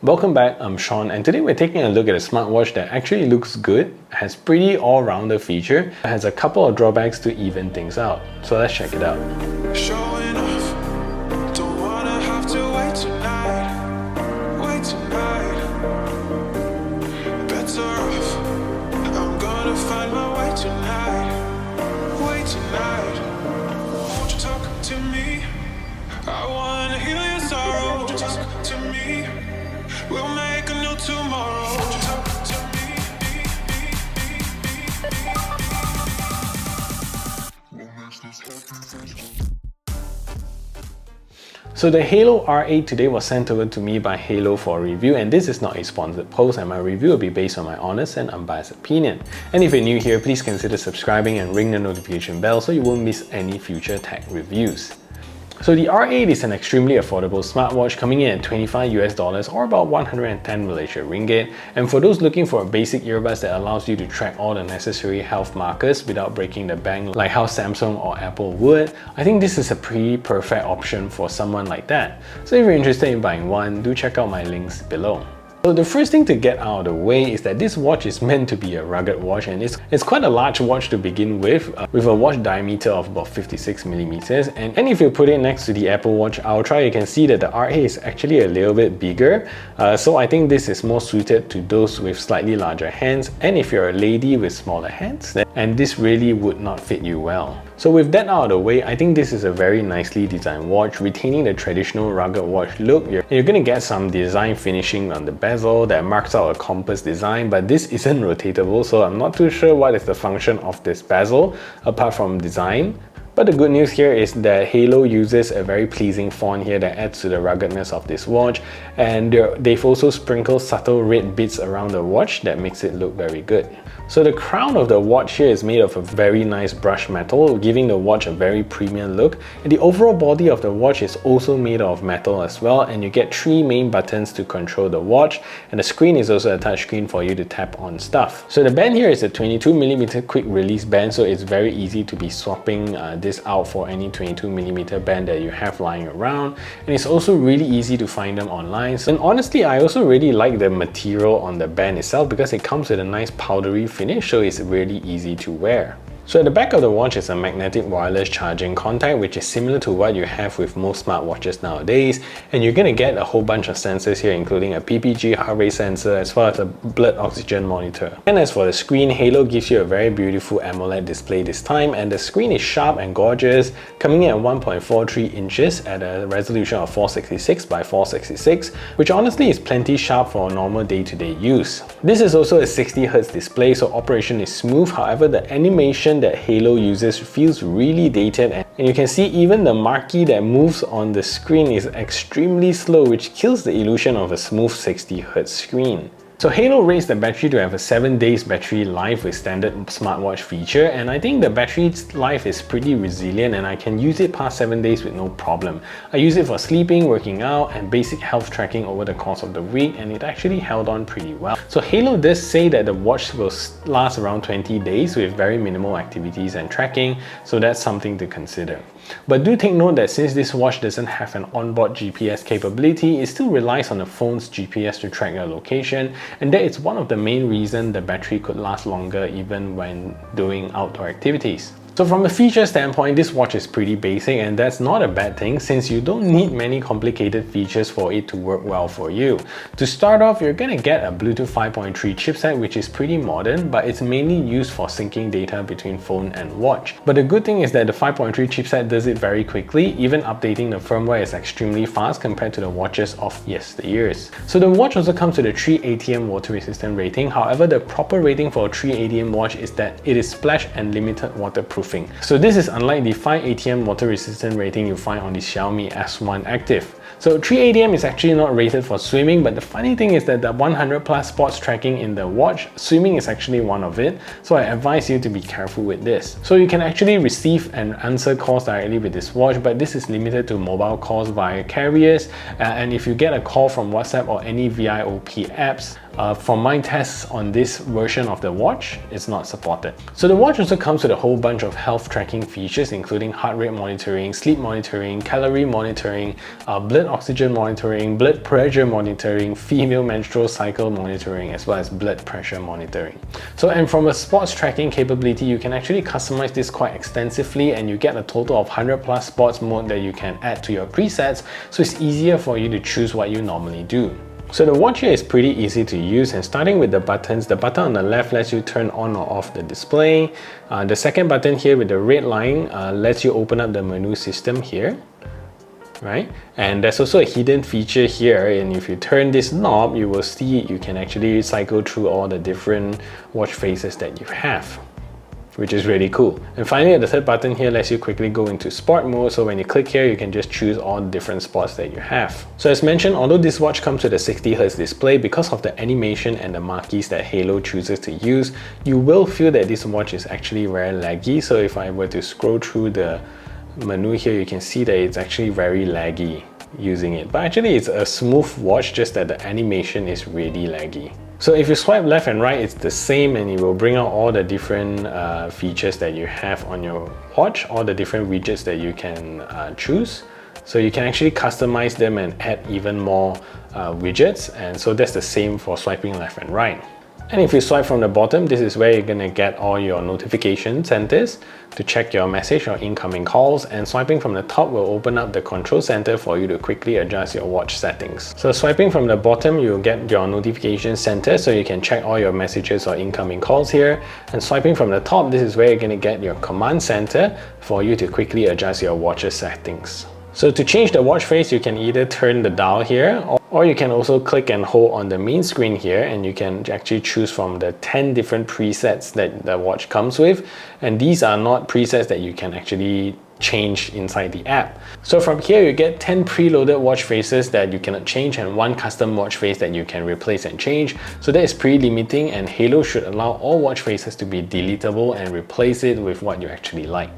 Welcome back, I'm Sean, and today we're taking a look at a smartwatch that actually looks good, has pretty all-rounder feature, has a couple of drawbacks to even things out. So let's check it out. Showing off, don't wanna have to wait tonight, better off, I'm gonna find my way tonight, won't you talk to me, I wanna heal your sorrow, won't you talk to me, we'll make a new tomorrow, won't you talk to me, we'll make this happy. So the Haylou R8 today was sent over to me by Haylou for a review, and this is not a sponsored post, and my review will be based on my honest and unbiased opinion. And if you're new here, please consider subscribing and ring the notification bell so you won't miss any future tech reviews. So the R8 is an extremely affordable smartwatch coming in at $25 or about 110 Malaysia ringgit. And for those looking for a basic earbuds that allows you to track all the necessary health markers without breaking the bank like how Samsung or Apple would, I think this is a pretty perfect option for someone like that. So if you're interested in buying one, do check out my links below. So the first thing to get out of the way is that this watch is meant to be a rugged watch, and it's quite a large watch to begin with a watch diameter of about 56mm. And if you put it next to the Apple Watch Ultra, you can see that the R8 is actually a little bit bigger. So I think this is more suited to those with slightly larger hands, and if you're a lady with smaller hands, and this really would not fit you well. So with that out of the way, I think this is a very nicely designed watch, retaining the traditional rugged watch look. You're going to get some design finishing on the bezel that marks out a compass design, but this isn't rotatable, so I'm not too sure what is the function of this bezel apart from design. But the good news here is that Haylou uses a very pleasing font here that adds to the ruggedness of this watch, and they've also sprinkled subtle red bits around the watch that makes it look very good. So the crown of the watch here is made of a very nice brushed metal, giving the watch a very premium look, and the overall body of the watch is also made of metal as well, and you get 3 main buttons to control the watch, and the screen is also a touch screen for you to tap on stuff. So the band here is a 22mm quick release band, so it's very easy to be swapping this out for any 22mm band that you have lying around, and it's also really easy to find them online. And honestly, I also really like the material on the band itself because it comes with a nice powdery finish, so it's really easy to wear. So at the back of the watch is a magnetic wireless charging contact, which is similar to what you have with most smartwatches nowadays, and you're going to get a whole bunch of sensors here, including a PPG heart rate sensor as well as a blood oxygen monitor. And as for the screen, Haylou gives you a very beautiful AMOLED display this time, and the screen is sharp and gorgeous, coming in at 1.43 inches at a resolution of 466 by 466, which honestly is plenty sharp for a normal day-to-day use. This is also a 60Hz display, so operation is smooth. However, the animation that Haylou uses feels really dated, and you can see even the marquee that moves on the screen is extremely slow, which kills the illusion of a smooth 60Hz screen. So Haylou rates the battery to have a 7 days battery life with standard smartwatch feature, and I think the battery life is pretty resilient and I can use it past 7 days with no problem. I use it for sleeping, working out, and basic health tracking over the course of the week, and it actually held on pretty well. So Haylou does say that the watch will last around 20 days with very minimal activities and tracking, so that's something to consider. But do take note that since this watch doesn't have an onboard GPS capability, it still relies on the phone's GPS to track your location, and that is one of the main reasons the battery could last longer even when doing outdoor activities. So from a feature standpoint, this watch is pretty basic, and that's not a bad thing since you don't need many complicated features for it to work well for you. To start off, you're gonna get a Bluetooth 5.3 chipset, which is pretty modern, but it's mainly used for syncing data between phone and watch. But the good thing is that the 5.3 chipset does it very quickly. Even updating the firmware is extremely fast compared to the watches of yesteryears. So the watch also comes with a 3 ATM water resistant rating. However, the proper rating for a 3 ATM watch is that it is splash and limited waterproof. So this is unlike the 5 ATM water resistant rating you find on the Xiaomi S1 Active. So 3 ATM is actually not rated for swimming, but the funny thing is that the 100+ sports tracking in the watch, swimming is actually one of it, so I advise you to be careful with this. So you can actually receive and answer calls directly with this watch, but this is limited to mobile calls via carriers, and if you get a call from WhatsApp or any VIOP apps, from my tests on this version of the watch, it's not supported. So the watch also comes with a whole bunch of health tracking features, including heart rate monitoring, sleep monitoring, calorie monitoring, blood oxygen monitoring, blood pressure monitoring, female menstrual cycle monitoring, as well as blood pressure monitoring. So, and from a sports tracking capability, you can actually customize this quite extensively, and you get a total of 100 plus sports mode that you can add to your presets, so it's easier for you to choose what you normally do. So the watch here is pretty easy to use, and starting with the buttons, the button on the left lets you turn on or off the display. The second button here with the red line lets you open up the menu system here, right? And there's also a hidden feature here, and if you turn this knob, you will see you can actually cycle through all the different watch faces that you have, which is really cool. And finally, the third button here lets you quickly go into sport mode, so when you click here, you can just choose all the different sports that you have. So as mentioned, although this watch comes with a 60Hz display, because of the animation and the marquees that Haylou chooses to use, you will feel that this watch is actually very laggy. So if I were to scroll through the menu here, you can see that it's actually very laggy using it. But actually it's a smooth watch, just that the animation is really laggy. So if you swipe left and right, it's the same, and it will bring out all the different features that you have on your watch, all the different widgets that you can choose. So you can actually customize them and add even more widgets, and so that's the same for swiping left and right. And if you swipe from the bottom, this is where you're going to get all your notification centers to check your message or incoming calls, and swiping from the top will open up the control center for you to quickly adjust your watch settings. So swiping from the bottom, you'll get your notification center, so you can check all your messages or incoming calls here. And swiping from the top, this is where you're going to get your command center for you to quickly adjust your watch's settings. So to change the watch face, you can either turn the dial here, or you can also click and hold on the main screen here, and you can actually choose from the 10 different presets that the watch comes with. And these are not presets that you can actually change inside the app. So from here, you get 10 preloaded watch faces that you cannot change, and 1 custom watch face that you can replace and change. So that is pretty limiting, and Haylou should allow all watch faces to be deletable and replace it with what you actually like.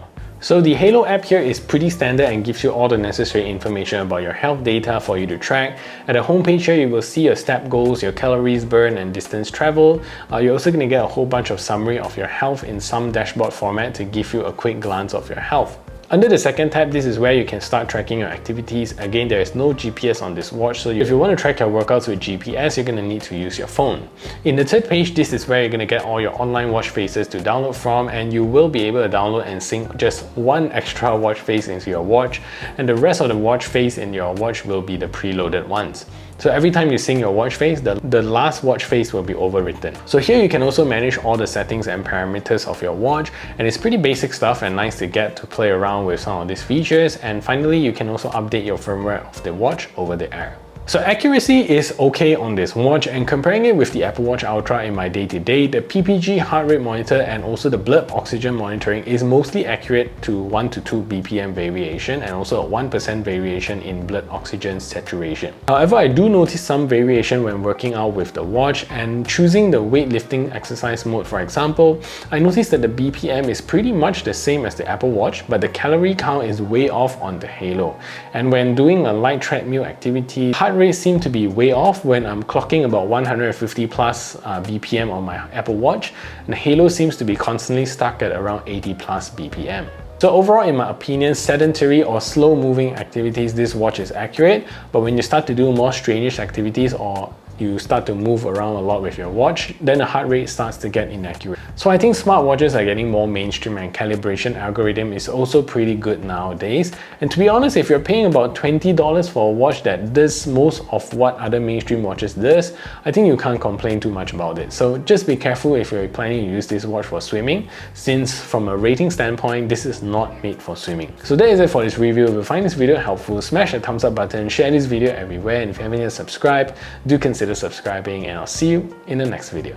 So the Haylou app here is pretty standard and gives you all the necessary information about your health data for you to track. At the homepage here, you will see your step goals, your calories burned, and distance traveled. You're also going to get a whole bunch of summary of your health in some dashboard format to give you a quick glance of your health. Under the second tab, this is where you can start tracking your activities. Again, there is no GPS on this watch, so if you want to track your workouts with GPS, you're going to need to use your phone. In the third page, this is where you're going to get all your online watch faces to download from, and you will be able to download and sync just 1 extra watch face into your watch, and the rest of the watch face in your watch will be the preloaded ones. So every time you sync your watch face, the last watch face will be overwritten. So here you can also manage all the settings and parameters of your watch, and it's pretty basic stuff and nice to get to play around with some of these features. And finally, you can also update your firmware of the watch over the air. So accuracy is okay on this watch, and comparing it with the Apple Watch Ultra in my day-to-day, the PPG heart rate monitor and also the blood oxygen monitoring is mostly accurate to 1 to 2 BPM variation, and also a 1% variation in blood oxygen saturation. However, I do notice some variation when working out with the watch, and choosing the weightlifting exercise mode, for example, I noticed that the BPM is pretty much the same as the Apple Watch, but the calorie count is way off on the Haylou. And when doing a light treadmill activity, heart rate seem to be way off when I'm clocking about 150 plus BPM on my Apple Watch, and the Haylou seems to be constantly stuck at around 80 plus BPM. So overall, in my opinion, sedentary or slow moving activities, this watch is accurate, but when you start to do more strenuous activities or you start to move around a lot with your watch, then the heart rate starts to get inaccurate. So I think smartwatches are getting more mainstream, and calibration algorithm is also pretty good nowadays. And to be honest, if you're paying about $20 for a watch that does most of what other mainstream watches does, I think you can't complain too much about it. So just be careful if you're planning to use this watch for swimming, since from a rating standpoint, this is not made for swimming. So that is it for this review. If you find this video helpful, smash the thumbs up button, share this video everywhere, and if you haven't yet subscribed, do consider subscribing, and I'll see you in the next video.